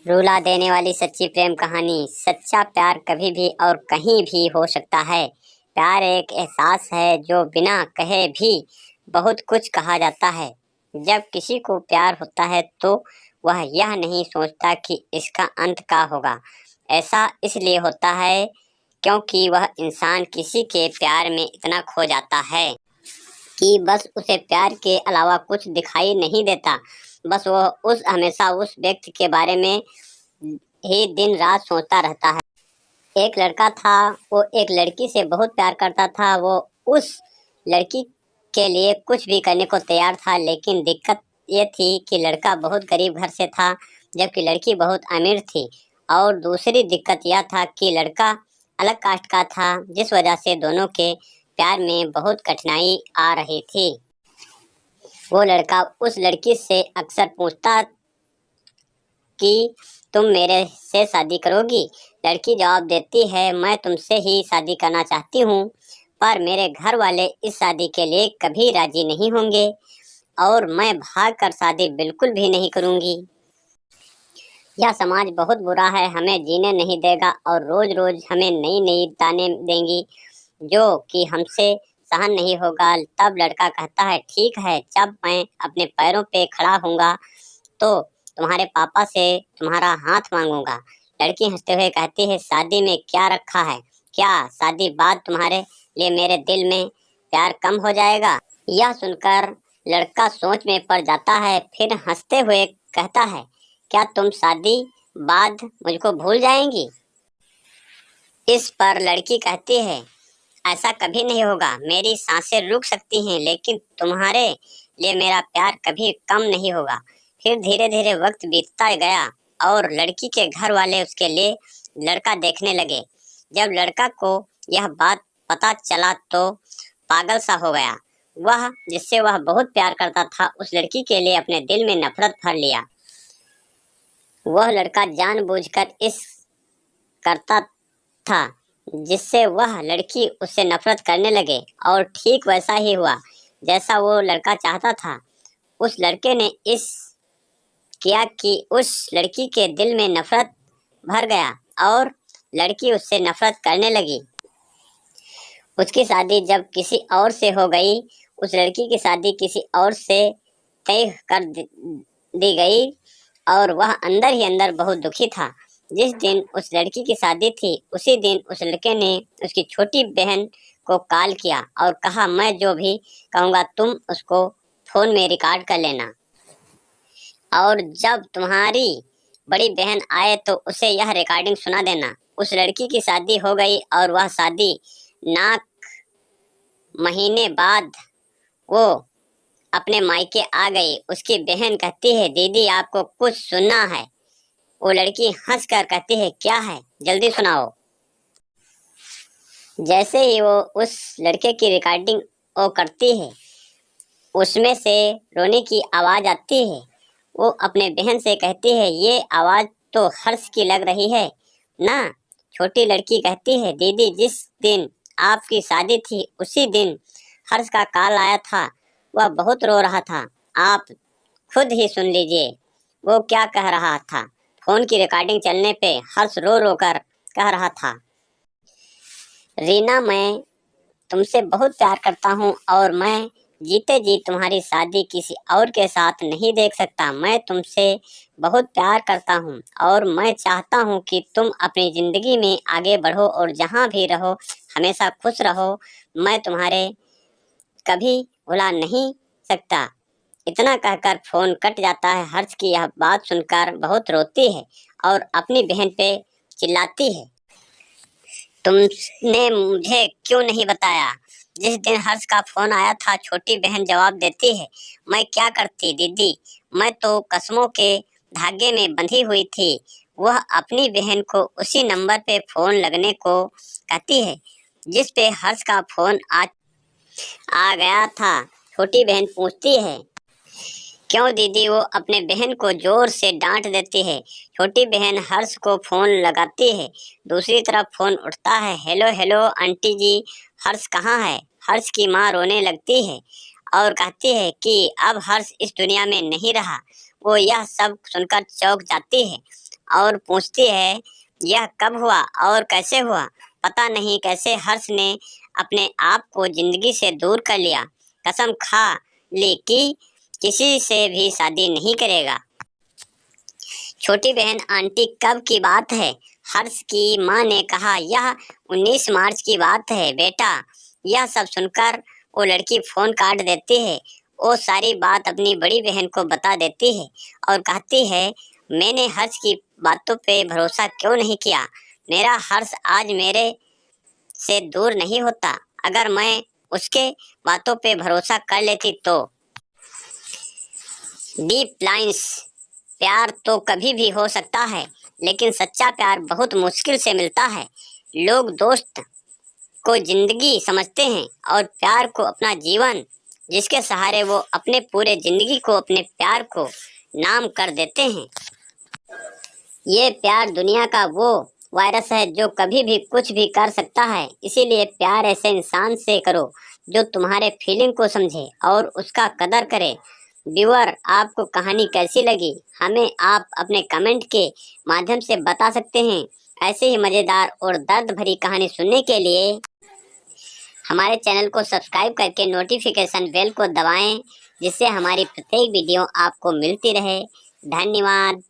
रुला देने वाली सच्ची प्रेम कहानी। सच्चा प्यार कभी भी और कहीं भी हो सकता है। प्यार एक एहसास है जो बिना कहे भी बहुत कुछ कहा जाता है। जब किसी को प्यार होता है तो वह यह नहीं सोचता कि इसका अंत क्या होगा। ऐसा इसलिए होता है क्योंकि वह इंसान किसी के प्यार में इतना खो जाता है कि बस उसे प्यार के अलावा कुछ दिखाई नहीं देता। बस वह हमेशा उस व्यक्ति के बारे में ही दिन रात सोचता रहता है। एक लड़का था, वो एक लड़की से बहुत प्यार करता था। वो उस लड़की के लिए कुछ भी करने को तैयार था, लेकिन दिक्कत ये थी कि लड़का बहुत गरीब घर से था जबकि लड़की बहुत अमीर थी। और दूसरी दिक्कत यह था कि लड़का अलग कास्ट का था, जिस वजह से दोनों के प्यार में बहुत कठिनाई आ रही थी। वो लड़का उस लड़की से अक्सर पूछता कि तुम मेरे से शादी करोगी। लड़की जवाब देती है, मैं तुमसे ही शादी करना चाहती हूँ, पर मेरे घर वाले इस शादी के लिए कभी राजी नहीं होंगे और मैं भाग कर शादी बिल्कुल भी नहीं करूँगी। यह समाज बहुत बुरा है, हमें जीने नहीं देगा और रोज रोज हमें नई नई ताने देंगी जो कि हमसे सहन नहीं होगा। तब लड़का कहता है, ठीक है, जब मैं अपने पैरों पे खड़ा होऊंगा तो तुम्हारे पापा से तुम्हारा हाथ मांगूंगा। लड़की हंसते हुए कहती है, शादी में क्या रखा है? क्या शादी बाद तुम्हारे लिए मेरे दिल में प्यार कम हो जाएगा? यह सुनकर लड़का सोच में पड़ जाता है, फिर हंसते हुए कहता है, क्या तुम शादी बाद मुझको भूल जाएंगी? इस पर लड़की कहती है, ऐसा कभी नहीं होगा। मेरी सांसें रुक सकती हैं लेकिन तुम्हारे लिए मेरा प्यार कभी कम नहीं होगा। फिर धीरे धीरे वक्त बीतता गया और लड़की के घर वाले उसके लिए लड़का देखने लगे। जब लड़का को यह बात पता चला तो पागल सा हो गया। वह जिससे वह बहुत प्यार करता था, उस लड़की के लिए अपने दिल में नफरत भर लिया। वह लड़का जानबूझकर इस करता था जिससे वह लड़की उससे नफरत करने लगे और ठीक वैसा ही हुआ जैसा वो लड़का चाहता था। उस लड़के ने इस किया कि उस लड़की के दिल में नफरत भर गया और लड़की उससे नफरत करने लगी। उसकी शादी जब किसी और से हो गई, उस लड़की की शादी किसी और से तय कर दी गई और वह अंदर ही अंदर बहुत दुखी था। जिस दिन उस लड़की की शादी थी, उसी दिन उस लड़के ने उसकी छोटी बहन को कॉल किया और कहा, मैं जो भी कहूँगा तुम उसको फोन में रिकॉर्ड कर लेना और जब तुम्हारी बड़ी बहन आए तो उसे यह रिकॉर्डिंग सुना देना। उस लड़की की शादी हो गई और वह शादी नाक महीने बाद वो अपने मायके आ गई। उसकी बहन कहती है, दीदी आपको कुछ सुनना है? वो लड़की हंस कर कहती है, क्या है, जल्दी सुनाओ। जैसे ही वो उस लड़के की रिकॉर्डिंग वो करती है, उसमें से रोने की आवाज आती है। वो अपने बहन से कहती है, ये आवाज तो हर्ष की लग रही है ना? छोटी लड़की कहती है, दीदी जिस दिन आपकी शादी थी उसी दिन हर्ष का कॉल आया था। वह बहुत रो रहा था, आप खुद ही सुन लीजिए वो क्या कह रहा था। फोन की रिकॉर्डिंग चलने पे हर्ष रो रो कर कह रहा था, रीना मैं तुमसे बहुत प्यार करता हूँ और मैं जीते जी तुम्हारी शादी किसी और के साथ नहीं देख सकता। मैं तुमसे बहुत प्यार करता हूँ और मैं चाहता हूँ कि तुम अपनी ज़िंदगी में आगे बढ़ो और जहाँ भी रहो हमेशा खुश रहो। मैं तुम्हारे कभी भुला नहीं सकता। इतना कहकर फोन कट जाता है। हर्ष की यह बात सुनकर बहुत रोती है और अपनी बहन पे चिल्लाती है, तुमने मुझे क्यों नहीं बताया? जिस दिन हर्ष का फोन आया था, छोटी बहन जवाब देती है, मैं क्या करती दीदी, मैं तो कसमों के धागे में बंधी हुई थी। वह अपनी बहन को उसी नंबर पे फोन लगने को कहती है जिस पे हर्ष का फोन आ गया था। छोटी बहन पूछती है, क्यों दीदी? वो अपने बहन को जोर से डांट देती है। छोटी बहन हर्ष को फोन लगाती है। दूसरी तरफ फोन उठता है, हेलो हेलो आंटी जी, हर्ष कहाँ है? हर्ष की माँ रोने लगती है और कहती है कि अब हर्ष इस दुनिया में नहीं रहा। वो यह सब सुनकर चौंक जाती है और पूछती है यह कब हुआ और कैसे हुआ। पता नहीं कैसे हर्ष ने अपने आप को जिंदगी से दूर कर लिया। कसम खा ली कि किसी से भी शादी नहीं करेगा। छोटी बहन आंटी कब की बात है? हर्ष की माँ ने कहा यह 19 मार्च की बात है बेटा। यह सब सुनकर वो लड़की फोन काट देती है। वो सारी बात अपनी बड़ी बहन को बता देती है और कहती है मैंने हर्ष की बातों पे भरोसा क्यों नहीं किया। मेरा हर्ष आज मेरे से दूर नहीं होता। अगर मैं उसके बातों पे भरोसा कर लेती तो। डीप लाइंस, प्यार तो कभी भी हो सकता है लेकिन सच्चा प्यार बहुत मुश्किल से मिलता है। लोग दोस्त को जिंदगी समझते हैं और प्यार को अपना जीवन, जिसके सहारे वो अपने पूरे जिंदगी को अपने प्यार को नाम कर देते हैं। ये प्यार दुनिया का वो वायरस है जो कभी भी कुछ भी कर सकता है। इसीलिए प्यार ऐसे इंसान से करो जो तुम्हारे फीलिंग को समझे और उसका कदर करे। व्यूअर, आपको कहानी कैसी लगी हमें आप अपने कमेंट के माध्यम से बता सकते हैं। ऐसे ही मज़ेदार और दर्द भरी कहानी सुनने के लिए हमारे चैनल को सब्सक्राइब करके नोटिफिकेशन बेल को दबाएं, जिससे हमारी प्रत्येक वीडियो आपको मिलती रहे। धन्यवाद।